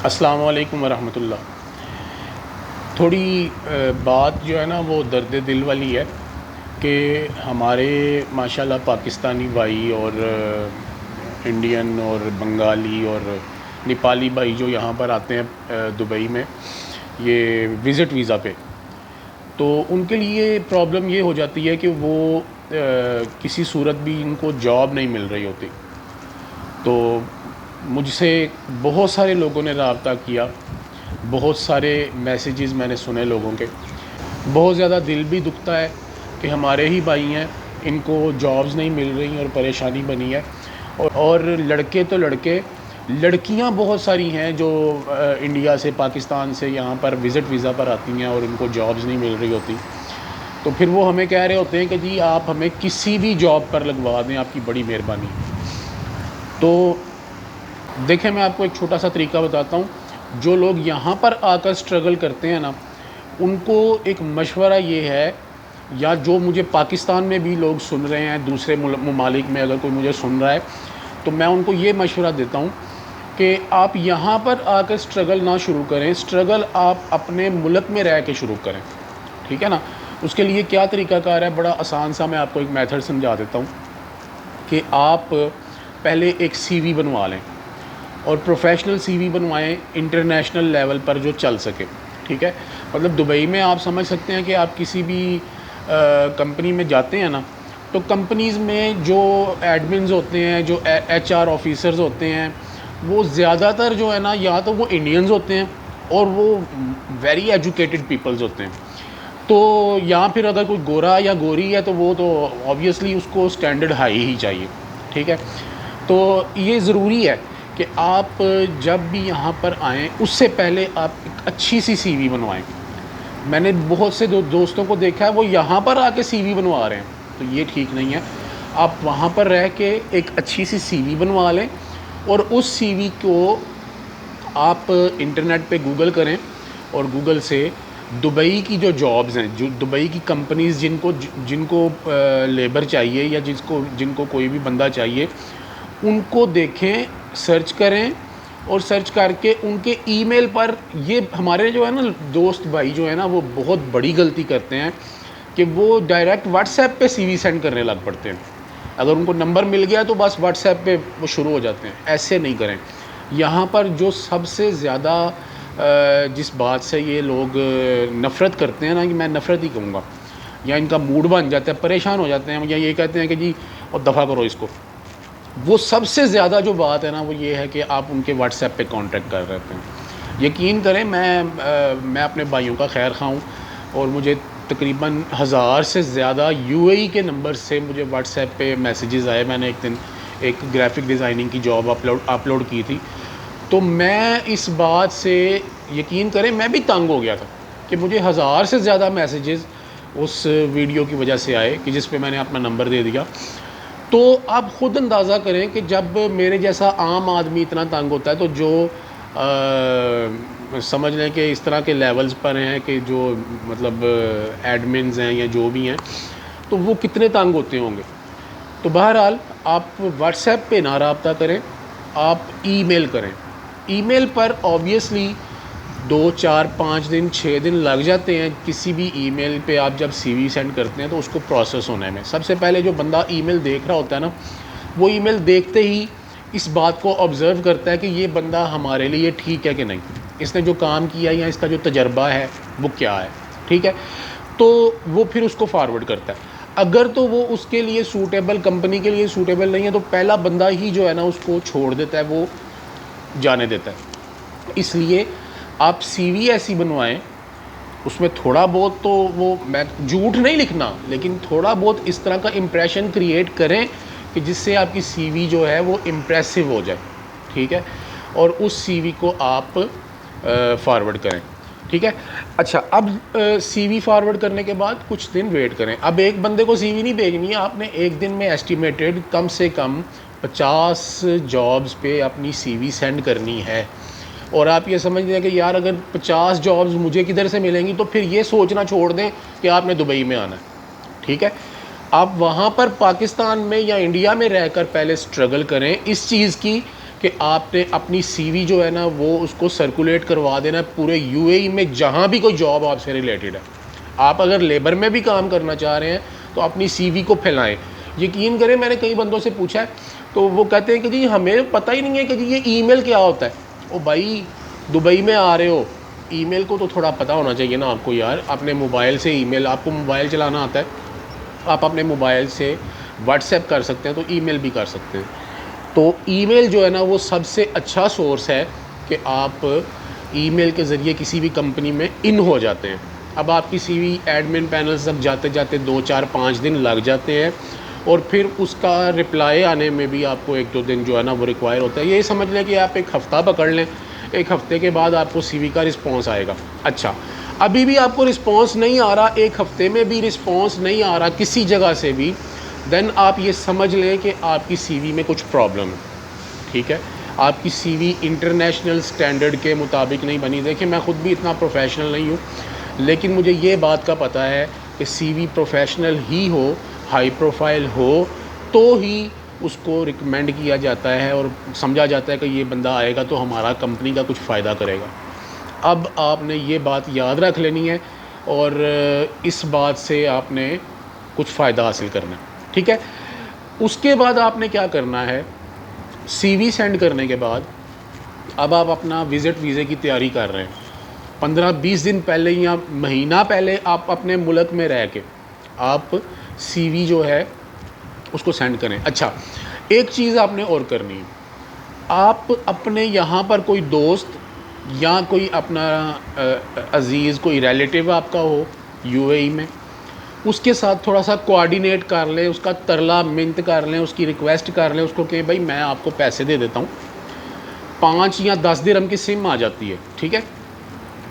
السلام علیکم ورحمۃ اللہ۔ تھوڑی بات جو ہے نا وہ درد دل والی ہے کہ ہمارے ماشاءاللہ پاکستانی بھائی اور انڈین اور بنگالی اور نیپالی بھائی جو یہاں پر آتے ہیں دبئی میں یہ وزٹ ویزا پہ، تو ان کے لیے پرابلم یہ ہو جاتی ہے کہ وہ کسی صورت بھی ان کو جاب نہیں مل رہی ہوتی۔ تو مجھ سے بہت سارے لوگوں نے رابطہ کیا، بہت سارے میسیجز میں نے سنے لوگوں کے، بہت زیادہ دل بھی دکھتا ہے کہ ہمارے ہی بھائی ہیں، ان کو جابز نہیں مل رہی اور پریشانی بنی ہے۔ اور لڑکے تو لڑکے، لڑکیاں بہت ساری ہیں جو انڈیا سے پاکستان سے یہاں پر وزٹ ویزا پر آتی ہیں اور ان کو جابز نہیں مل رہی ہوتی، تو پھر وہ ہمیں کہہ رہے ہوتے ہیں کہ جی آپ ہمیں کسی بھی جاب پر لگوا دیں، آپ کی بڑی مہربانی۔ تو دیکھیں میں آپ کو ایک چھوٹا سا طریقہ بتاتا ہوں۔ جو لوگ یہاں پر آ کر سٹرگل کرتے ہیں نا، ان کو ایک مشورہ یہ ہے، یا جو مجھے پاکستان میں بھی لوگ سن رہے ہیں، دوسرے ممالک میں اگر کوئی مجھے سن رہا ہے، تو میں ان کو یہ مشورہ دیتا ہوں کہ آپ یہاں پر آ کر سٹرگل نہ شروع کریں، سٹرگل آپ اپنے ملک میں رہ کے شروع کریں، ٹھیک ہے نا۔ اس کے لیے کیا طریقہ کار ہے، بڑا آسان سا میں آپ کو ایک میتھڈ سمجھا دیتا ہوں کہ آپ پہلے ایک سی وی بنوا لیں، اور پروفیشنل سی وی بنوائیں انٹرنیشنل لیول پر جو چل سکے، ٹھیک ہے۔ مطلب دبئی میں آپ سمجھ سکتے ہیں کہ آپ کسی بھی کمپنی میں جاتے ہیں نا، تو کمپنیز میں جو ایڈمنز ہوتے ہیں، جو ایچ آر آفیسرز ہوتے ہیں، وہ زیادہ تر جو ہے نا یا تو وہ انڈینز ہوتے ہیں اور وہ ویری ایجوکیٹڈ پیپلز ہوتے ہیں۔ تو یا پھر اگر کوئی گورا یا گوری ہے تو وہ تو آبویسلی اس کو اسٹینڈرڈ ہائی ہی چاہیے، ٹھیک ہے۔ تو یہ ضروری ہے کہ آپ جب بھی یہاں پر آئیں اس سے پہلے آپ ایک اچھی سی سی وی بنوائیں۔ میں نے بہت سے دوستوں کو دیکھا ہے وہ یہاں پر آ کے سی وی بنوا رہے ہیں، تو یہ ٹھیک نہیں ہے۔ آپ وہاں پر رہ کے ایک اچھی سی سی وی بنوا لیں، اور اس سی وی کو آپ انٹرنیٹ پہ گوگل کریں، اور گوگل سے دبئی کی جو جابز ہیں، جو دبئی کی کمپنیز جن کو لیبر چاہیے یا جن کو کوئی بھی بندہ چاہیے، ان کو دیکھیں، سرچ کریں، اور سرچ کر کے ان کے ای میل پر، یہ ہمارے جو ہے نا دوست بھائی جو ہے نا وہ بہت بڑی غلطی کرتے ہیں کہ وہ ڈائریکٹ واٹس ایپ پہ سی وی سینڈ کرنے لگ پڑتے ہیں۔ اگر ان کو نمبر مل گیا تو بس واٹس ایپ پہ وہ شروع ہو جاتے ہیں۔ ایسے نہیں کریں۔ یہاں پر جو سب سے زیادہ جس بات سے یہ لوگ نفرت کرتے ہیں نا، کہ میں نفرت ہی کہوں گا، یا ان کا موڈ بن جاتا ہے، پریشان ہو جاتے ہیں، یا یہ کہتے ہیں کہ جی اور دفع کرو اس کو، وہ سب سے زیادہ جو بات ہے نا وہ یہ ہے کہ آپ ان کے واٹس ایپ پہ کانٹیکٹ کر رہے ہیں۔ یقین کریں میں اپنے بھائیوں کا خیر خواہ ہوں، اور مجھے تقریباً 1000 سے زیادہ یو اے ای کے نمبر سے مجھے واٹس ایپ پہ میسیجز آئے۔ میں نے ایک دن ایک گرافک ڈیزائننگ کی جاب اپلوڈ کی تھی، تو میں اس بات سے یقین کریں میں بھی تنگ ہو گیا تھا کہ مجھے 1000 سے زیادہ میسیجز اس ویڈیو کی وجہ سے آئے کہ جس پہ میں نے اپنا نمبر دے دیا۔ تو آپ خود اندازہ کریں کہ جب میرے جیسا عام آدمی اتنا تنگ ہوتا ہے، تو جو سمجھ لیں کہ اس طرح کے لیولز پر ہیں کہ جو مطلب ایڈمنز ہیں یا جو بھی ہیں، تو وہ کتنے تنگ ہوتے ہوں گے۔ تو بہرحال آپ واٹس ایپ پہ نہ رابطہ کریں، آپ ای میل کریں۔ ای میل پر آبویسلی 2 4 5 دن 6 دن لگ جاتے ہیں۔ کسی بھی ای میل پہ آپ جب سی وی سینڈ کرتے ہیں تو اس کو پروسیس ہونے میں سب سے پہلے جو بندہ ای میل دیکھ رہا ہوتا ہے نا، وہ ای میل دیکھتے ہی اس بات کو آبزرو کرتا ہے کہ یہ بندہ ہمارے لیے ٹھیک ہے کہ نہیں، اس نے جو کام کیا یا اس کا جو تجربہ ہے وہ کیا ہے، ٹھیک ہے۔ تو وہ پھر اس کو فارورڈ کرتا ہے۔ اگر تو وہ اس کے لیے سوٹیبل، کمپنی کے لیے سوٹیبل نہیں ہے، تو پہلا بندہ ہی جو ہے نا اس کو چھوڑ دیتا ہے، وہ جانے دیتا ہے۔ اس لیے آپ سی وی ایسی بنوائیں، اس میں تھوڑا بہت تو وہ، میں جھوٹ نہیں لکھنا، لیکن تھوڑا بہت اس طرح کا امپریشن کریٹ کریں کہ جس سے آپ کی سی وی جو ہے وہ امپریسو ہو جائے، ٹھیک ہے، اور اس سی وی کو آپ فارورڈ کریں، ٹھیک ہے۔ اچھا، اب سی وی فارورڈ کرنے کے بعد کچھ دن ویٹ کریں۔ اب ایک بندے کو سی وی نہیں بھیجنی ہے، آپ نے ایک دن میں ایسٹیمیٹڈ کم سے کم 50 جابز پہ اپنی سی وی سینڈ کرنی ہے۔ اور آپ یہ سمجھ لیں کہ یار اگر 50 جابز مجھے کدھر سے ملیں گی، تو پھر یہ سوچنا چھوڑ دیں کہ آپ نے دبئی میں آنا ہے، ٹھیک ہے۔ آپ وہاں پر پاکستان میں یا انڈیا میں رہ کر پہلے سٹرگل کریں اس چیز کی کہ کہ آپ نے اپنی سی وی جو ہے نا وہ اس کو سرکولیٹ کروا دینا پورے یو اے ای میں جہاں بھی کوئی جاب آپ سے ریلیٹڈ ہے. آپ اگر لیبر میں بھی کام کرنا چاہ رہے ہیں تو اپنی سی وی کو پھیلائیں. یقین کریں میں نے کئی بندوں سے پوچھا ہے تو وہ کہتے ہیں کہ جی ہمیں پتہ ہی نہیں ہے کہ جی یہ ای میل کیا ہوتا ہے. او بھائی دبئی میں آ رہے ہو, ای میل کو تو تھوڑا پتہ ہونا چاہیے نا آپ کو یار. اپنے موبائل سے ای میل, آپ کو موبائل چلانا آتا ہے, آپ اپنے موبائل سے واٹس ایپ کر سکتے ہیں تو ای میل بھی کر سکتے ہیں. تو ای میل جو ہے نا وہ سب سے اچھا سورس ہے کہ آپ ای میل کے ذریعے کسی بھی کمپنی میں ان ہو جاتے ہیں. اب آپ کی سی وی ایڈمن پینل تک جاتے جاتے 2-4-5 دن لگ جاتے ہیں, اور پھر اس کا رپلائی آنے میں بھی آپ کو 1-2 دن جو ہے نا وہ ریکوائر ہوتا ہے. یہ سمجھ لیں کہ آپ ایک ہفتہ پکڑ لیں, ایک ہفتے کے بعد آپ کو سی وی کا رسپانس آئے گا. اچھا ابھی بھی آپ کو رسپانس نہیں آ رہا, ایک ہفتے میں بھی رسپانس نہیں آ رہا کسی جگہ سے بھی, دین آپ یہ سمجھ لیں کہ آپ کی سی وی میں کچھ پرابلم ہے. ٹھیک ہے, آپ کی سی وی انٹرنیشنل سٹینڈرڈ کے مطابق نہیں بنی. دیکھیں میں خود بھی اتنا پروفیشنل نہیں ہوں, لیکن مجھے یہ بات کا پتہ ہے کہ سی وی پروفیشنل ہی ہو, ہائی پروفائل ہو, تو ہی اس کو ریکمینڈ کیا جاتا ہے اور سمجھا جاتا ہے کہ یہ بندہ آئے گا تو ہمارا کمپنی کا کچھ فائدہ کرے گا. اب آپ نے یہ بات یاد رکھ لینی ہے اور اس بات سے آپ نے کچھ فائدہ حاصل کرنا ہے. ٹھیک ہے, اس کے بعد آپ نے کیا کرنا ہے, سی وی سینڈ کرنے کے بعد اب آپ اپنا وزٹ ویزے کی تیاری کر رہے ہیں. 15-20 دن پہلے یا مہینہ پہلے آپ اپنے ملک میں رہ کے آپ سی وی جو ہے اس کو سینڈ کریں. اچھا ایک چیز آپ نے اور کرنی ہے, آپ اپنے یہاں پر کوئی دوست یا کوئی اپنا عزیز کوئی ریلیٹیو آپ کا ہو یو اے ای میں, اس کے ساتھ تھوڑا سا کوآرڈینیٹ کر لیں, اس کا ترلا منت کر لیں, اس کی ریکویسٹ کر لیں اس کو کہ بھائی میں آپ کو پیسے دے دیتا ہوں, 5 یا 10 درہم کی سم آ جاتی ہے. ٹھیک ہے,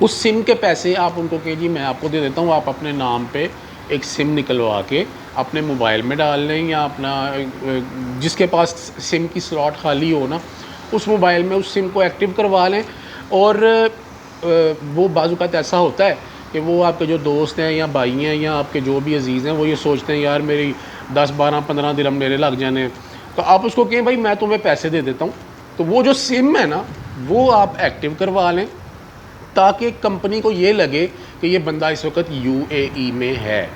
اس سم کے پیسے آپ ان کو کہ جی میں آپ کو دے دیتا ہوں, آپ اپنے نام پہ ایک سم نکلوا کے اپنے موبائل میں ڈال لیں, یا اپنا جس کے پاس سم کی سلاٹ خالی ہو نا اس موبائل میں اس سم کو ایکٹیو کروا لیں. اور وہ بعض اوقات ایسا ہوتا ہے کہ وہ آپ کے جو دوست ہیں یا بھائی ہیں یا آپ کے جو بھی عزیز ہیں وہ یہ سوچتے ہیں یار میری 10-12-15 درہم میرے لگ جانے, تو آپ اس کو کہیں بھائی میں تمہیں پیسے دے دیتا ہوں, تو وہ جو سم ہے نا وہ آپ ایکٹیو کروا لیں تاکہ کمپنی کو یہ لگے کہ یہ بندہ اس وقت یو اے ای میں ہے.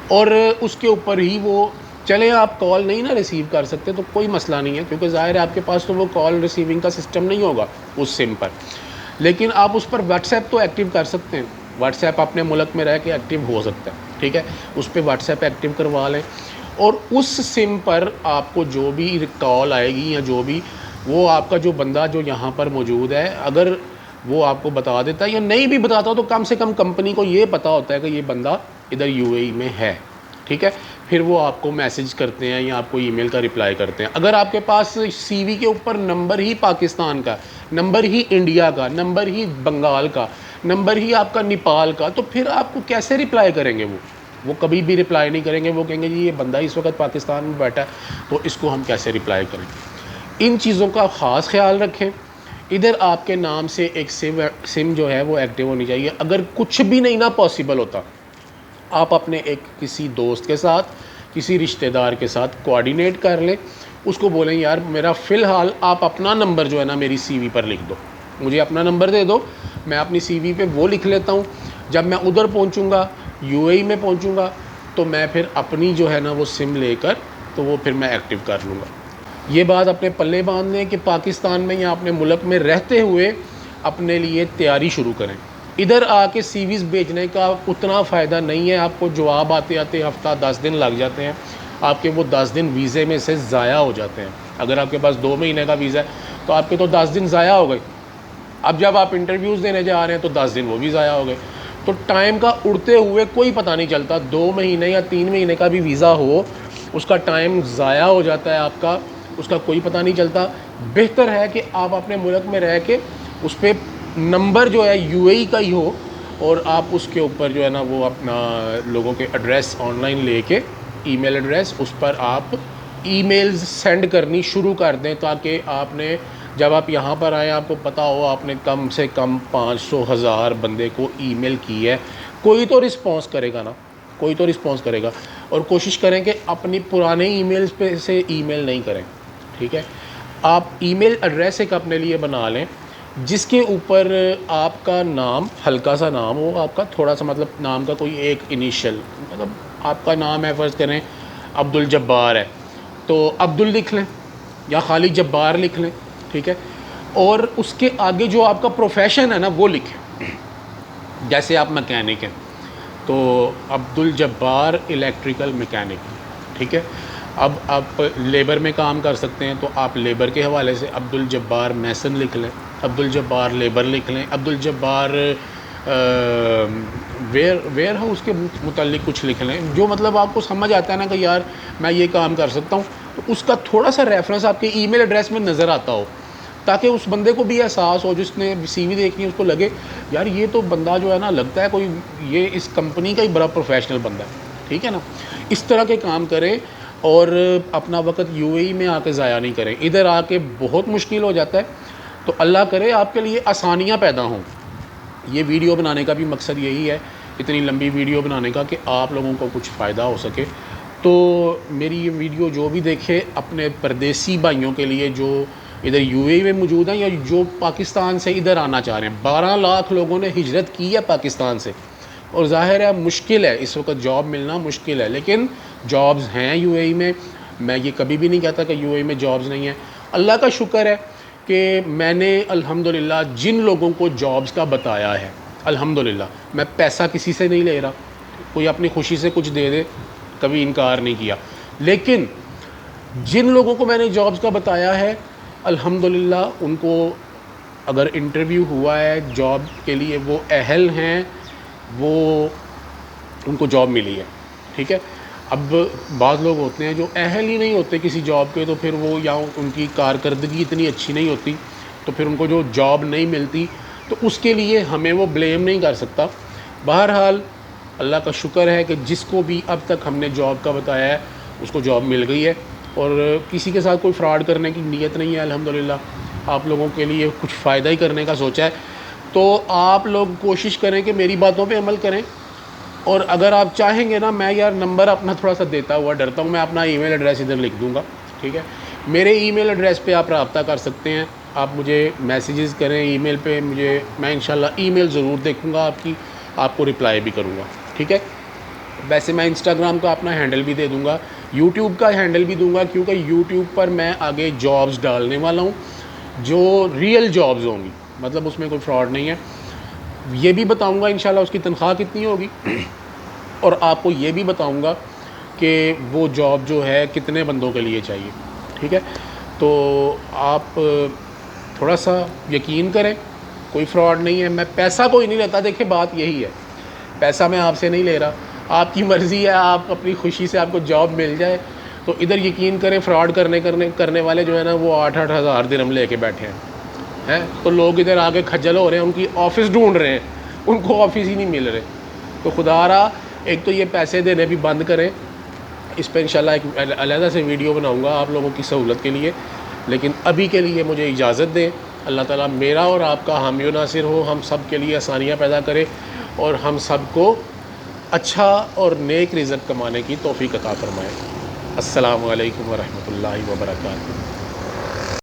اور اس کے اوپر ہی وہ چلیں, آپ کال نہیں نا ریسیو کر سکتے تو کوئی مسئلہ نہیں ہے, کیونکہ ظاہر ہے آپ کے پاس تو وہ کال ریسیونگ کا سسٹم نہیں ہوگا اس سم پر, لیکن آپ اس پر واٹس ایپ تو ایکٹیو کر سکتے ہیں. واٹس ایپ اپنے ملک میں رہ کے ایکٹیو ہو سکتا ہے. ٹھیک ہے, اس پہ واٹس ایپ ایکٹیو کروا لیں, اور اس سم پر آپ کو جو بھی کال آئے گی یا جو بھی, وہ آپ کا جو بندہ جو یہاں پر موجود ہے اگر وہ آپ کو بتا دیتا ہے یا نہیں بھی بتاتا تو کم سے کم کمپنی کو یہ پتہ ہوتا ہے کہ یہ بندہ ادھر یو اے ای میں ہے. ٹھیک ہے, پھر وہ آپ کو میسج کرتے ہیں یا آپ کو ای میل کا رپلائی کرتے ہیں. اگر آپ کے پاس سی وی کے اوپر نمبر ہی پاکستان کا, نمبر ہی انڈیا کا, نمبر ہی بنگال کا, نمبر ہی آپ کا نیپال کا, تو پھر آپ کو کیسے رپلائی کریں گے؟ وہ کبھی بھی رپلائی نہیں کریں گے. وہ کہیں گے جی یہ بندہ اس وقت پاکستان میں بیٹھا ہے تو اس کو ہم کیسے رپلائی کریں. ان چیزوں کا خاص خیال رکھیں. ادھر آپ کے نام سے ایک سم جو ہے وہ ایکٹیو ہونی چاہیے. اگر کچھ بھی نہیں نا پاسبل ہوتا, آپ اپنے ایک کسی دوست کے ساتھ, کسی رشتہ دار کے ساتھ کوآرڈینیٹ کر لیں, اس کو بولیں یار میرا فی الحال آپ اپنا نمبر جو ہے نا میری سی وی پر لکھ دو, مجھے اپنا نمبر دے دو, میں اپنی سی وی پہ وہ لکھ لیتا ہوں. جب میں ادھر پہنچوں گا یو اے ای میں پہنچوں گا تو میں پھر اپنی جو ہے نا وہ سم لے کر تو وہ پھر میں ایکٹیو کر لوں گا. یہ بات اپنے پلے باندھ لیں کہ پاکستان میں یا اپنے ملک میں رہتے ہوئے اپنے لیے تیاری شروع کریں. ادھر آ کے سی ویز بھیجنے کا اتنا فائدہ نہیں ہے, آپ کو جواب آتے آتے ہفتہ 10 دن لگ جاتے ہیں, آپ کے وہ 10 دن ویزے میں سے ضائع ہو جاتے ہیں. اگر آپ کے پاس 2 مہینے کا ویزا ہے تو آپ کے تو 10 دن ضائع ہو گئے. اب جب آپ انٹرویوز دینے جا رہے ہیں تو 10 دن وہ بھی ضائع ہو گئے. تو ٹائم کا اڑتے ہوئے کوئی پتہ نہیں چلتا. 2 مہینے یا 3 مہینے کا بھی ویزا ہو, اس کا ٹائم ضائع ہو جاتا ہے آپ کا, اس کا کوئی پتہ نہیں چلتا. بہتر ہے کہ آپ اپنے ملک میں رہ کے اس پہ نمبر جو ہے یو اے ای کا ہی ہو, اور آپ اس کے اوپر جو ہے نا وہ اپنا لوگوں کے ایڈریس آن لائن لے کے, ای میل ایڈریس, اس پر آپ ای میلز سینڈ کرنی شروع کر دیں, تاکہ آپ نے جب آپ یہاں پر آئیں آپ کو پتہ ہو آپ نے کم سے کم 500,000 بندے کو ای میل کی ہے. کوئی تو رسپانس کرے گا نا, کوئی تو رسپانس کرے گا. اور کوشش کریں کہ اپنی پرانے ای میلز پہ سے ای میل نہیں کریں. ٹھیک ہے, آپ ای میل ایڈریس ایک اپنے لیے بنا لیں جس کے اوپر آپ کا نام ہلکا سا نام ہو، آپ کا تھوڑا سا مطلب نام کا کوئی ایک انیشل، مطلب آپ کا نام ہے فرض کریں عبد الجبار ہے تو عبدل لکھ لیں یا خالی جبار لکھ لیں، ٹھیک ہے. اور اس کے آگے جو آپ کا پروفیشن ہے نا وہ لکھیں. جیسے آپ مکینک ہیں تو عبد الجبار الیکٹریکل مکینک، ٹھیک ہے. اب آپ لیبر میں کام کر سکتے ہیں تو آپ لیبر کے حوالے سے عبد الجبار میسن لکھ لیں، عبد الجبار لیبر لکھ لیں، عبد الجبار ویئر ہاؤس کے متعلق کچھ لکھ لیں، جو مطلب آپ کو سمجھ آتا ہے نا کہ یار میں یہ کام کر سکتا ہوں، تو اس کا تھوڑا سا ریفرنس آپ کے ای میل ایڈریس میں نظر آتا ہو، تاکہ اس بندے کو بھی احساس ہو، جس نے سی وی دیکھنی ہے اس کو لگے یار یہ تو بندہ جو ہے نا لگتا ہے کوئی یہ اس کمپنی کا ہی بڑا پروفیشنل بندہ ہے، ٹھیک ہے نا. اس طرح کے کام کریں اور اپنا وقت یو اے ای میں آ کے ضائع نہیں کریں. ادھر آ کے بہت مشکل ہو جاتا ہے، تو اللہ کرے آپ کے لیے آسانیاں پیدا ہوں. یہ ویڈیو بنانے کا بھی مقصد یہی ہے، اتنی لمبی ویڈیو بنانے کا، کہ آپ لوگوں کو کچھ فائدہ ہو سکے. تو میری یہ ویڈیو جو بھی دیکھے اپنے پردیسی بھائیوں کے لیے جو ادھر یو اے ای میں موجود ہیں یا جو پاکستان سے ادھر آنا چاہ رہے ہیں. 12 لاکھ لوگوں نے ہجرت کی ہے پاکستان سے، اور ظاہر ہے مشکل ہے اس وقت جاب ملنا مشکل ہے، لیکن جابز ہیں یو اے ای میں. میں یہ کبھی بھی نہیں کہتا کہ یو اے ای میں جابز نہیں ہیں. اللہ کا شکر ہے کہ میں نے الحمدللہ جن لوگوں کو جابز کا بتایا ہے، الحمدللہ میں پیسہ کسی سے نہیں لے رہا، کوئی اپنی خوشی سے کچھ دے دے کبھی انکار نہیں کیا، لیکن جن لوگوں کو میں نے جابز کا بتایا ہے الحمدللہ ان کو اگر انٹرویو ہوا ہے جاب کے لیے وہ اہل ہیں، وہ ان کو جاب ملی ہے، ٹھیک ہے. اب بعض لوگ ہوتے ہیں جو اہل ہی نہیں ہوتے کسی جاب کے، تو پھر وہ یا ان کی کارکردگی اتنی اچھی نہیں ہوتی تو پھر ان کو جو جاب نہیں ملتی، تو اس کے لیے ہمیں وہ بلیم نہیں کر سکتا. بہرحال اللہ کا شکر ہے کہ جس کو بھی اب تک ہم نے جاب کا بتایا ہے اس کو جاب مل گئی ہے، اور کسی کے ساتھ کوئی فراڈ کرنے کی نیت نہیں ہے. الحمدللہ آپ لوگوں کے لیے کچھ فائدہ ہی کرنے کا سوچا ہے. تو آپ لوگ کوشش کریں کہ میری باتوں پہ عمل کریں، اور اگر آپ چاہیں گے نا، میں یار نمبر اپنا تھوڑا سا دیتا ہوا ڈرتا ہوں، میں اپنا ای میل ایڈریس ادھر لکھ دوں گا، ٹھیک ہے. میرے ای میل ایڈریس پہ آپ رابطہ کر سکتے ہیں، آپ مجھے میسیجز کریں ای میل پہ مجھے، میں انشاءاللہ ای میل ضرور دیکھوں گا آپ کی، آپ کو رپلائی بھی کروں گا، ٹھیک ہے. ویسے میں انسٹاگرام کا اپنا ہینڈل بھی دے دوں گا، یوٹیوب کا ہینڈل بھی دوں گا، کیونکہ یوٹیوب پر میں آگے جابز ڈالنے والا ہوں جو ریئل جابز ہوں گی، مطلب اس میں کوئی فراڈ نہیں ہے. یہ بھی بتاؤں گا انشاءاللہ اس کی تنخواہ کتنی ہوگی، اور آپ کو یہ بھی بتاؤں گا کہ وہ جاب جو ہے کتنے بندوں کے لیے چاہیے، ٹھیک ہے. تو آپ تھوڑا سا یقین کریں، کوئی فراڈ نہیں ہے. میں پیسہ کوئی نہیں لیتا، دیکھیں بات یہی ہے، پیسہ میں آپ سے نہیں لے رہا، آپ کی مرضی ہے، آپ اپنی خوشی سے آپ کو جاب مل جائے. تو ادھر یقین کریں فراڈ کرنے والے جو ہے نا وہ 8-8 ہزار درہم لے کے بیٹھے ہیں. تو لوگ ادھر آگے کھجل ہو رہے ہیں، ان کی آفس ڈھونڈ رہے ہیں، ان کو آفس ہی نہیں مل رہے. تو خدا را ایک تو یہ پیسے دینے بھی بند کریں. اس پہ انشاءاللہ ایک علیحدہ سے ویڈیو بناؤں گا آپ لوگوں کی سہولت کے لیے، لیکن ابھی کے لیے مجھے اجازت دیں. اللہ تعالیٰ میرا اور آپ کا حامی و ناصر ہو، ہم سب کے لیے آسانیاں پیدا کرے، اور ہم سب کو اچھا اور نیک رزق کمانے کی توفیق عطا فرمائے. السلام علیکم ورحمۃ اللہ وبرکاتہ.